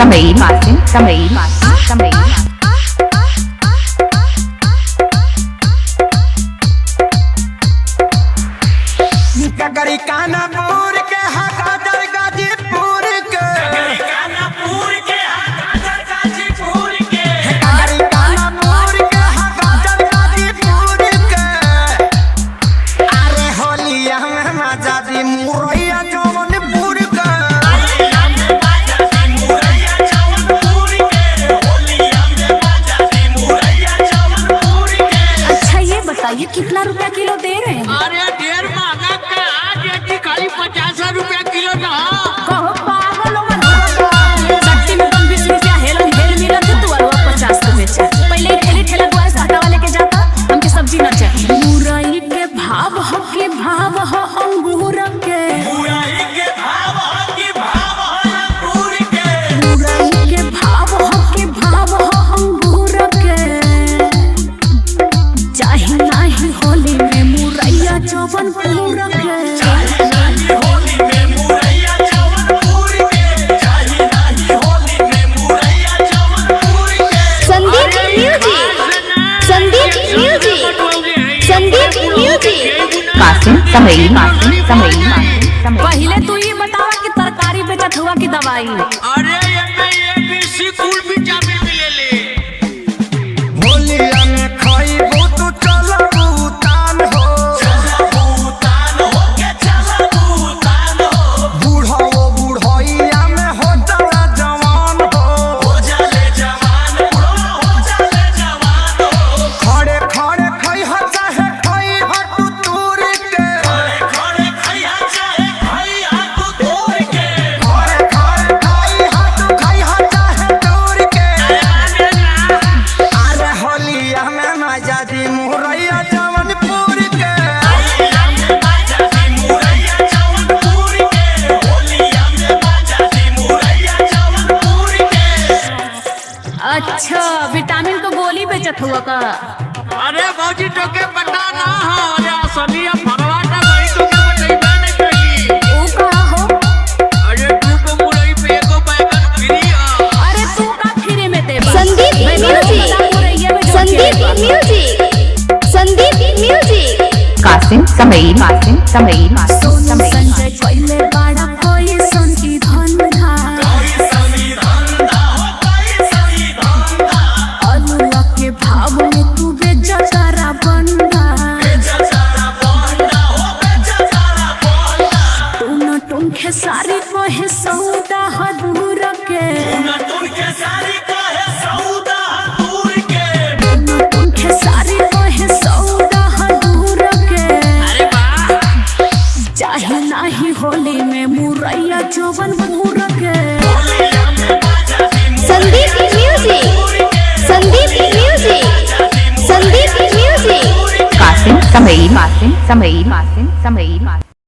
समई मासिन समई मासिन समई गगरी कानापुर के हकादर गाजीपुर के कानापुर के हकादर गाजीपुर के गगरी कानापुर के हकादर गाजीपुर के अरे होलिया में मजा दी मुरैया जौनपुर के होलिया में मजा दी मुरैया जौनपुर के होलिया में मजा दी मुरैया जौनपुर के। अच्छा ये बताइए कितना रुपया किलो दे रहे हैं? अरे ढेर महंगा खाली 50 रुपया किलो ना कहो पागल हो गए। सट्टी में 20 रुपया हेल मिलत है तू 50 के बेचे। पहले ठेली ठेला दुआर से हटा वाले के जाता हमके सब्जी ना चाहिए। मुरई के भाव हो के भाव हो अंगूर के मुरई के भाव हो के भाव हो अंगूर के मुरई के भाव हो के भाव हो अंगूर के चाहे नाही होली में मुरैया चौवन पूरा के समई मासिन समई मासिन पहले तू ये बतावा कि तरकारी बेचत हुआ कि दवाई? अरे ABC कुल विटामिन मिलेले होलिया में खाइबो तो चलबू तान हो के चलबू तान हो बूढ़ो बूढ़ोइया में हो जाला जवान हो जाले जवान हो जाले जवान हो खड़े खड़े खइहा चाहे खइहा तू तूर के खड़े खइहा चाहे खइहा तू तूर के खड़े खड़े खइहा तू खइहा चाहे तूर के अरे होलिया में मजा दी मुरैया जौनपुर के होलिया में मजा दी मुरैया जौनपुर के होलिया में मजा दी मुरैया जौनपुर के। अच्छा विटामिन को गोली बेचत हुआ का? अरे भौजी तो के पता ना हो अरे असलिया फरवाटा भाई तो के बताइबे नहीं कही ओ का हो? अरे तू को मुरई पे एको बैगन फ्री है। अरे तू का फ्री में दे संदीप म्यूजिक कासिम समई मासिन समई मासिन समई संजय पहले बड़ा कोई सुन की धंधा अलुआ के भाव में तू बेचारा बंदा तू न टुनखे सारी कोहे सौदा हदूर के टुनखे सारी कोहे सौदा हदूर के अरे वाह चाहे नाही होली में मुरैया चौवन पूरा के। संदीप म्यूजिक कासिम समई मासिन समई मासिन समई मासिन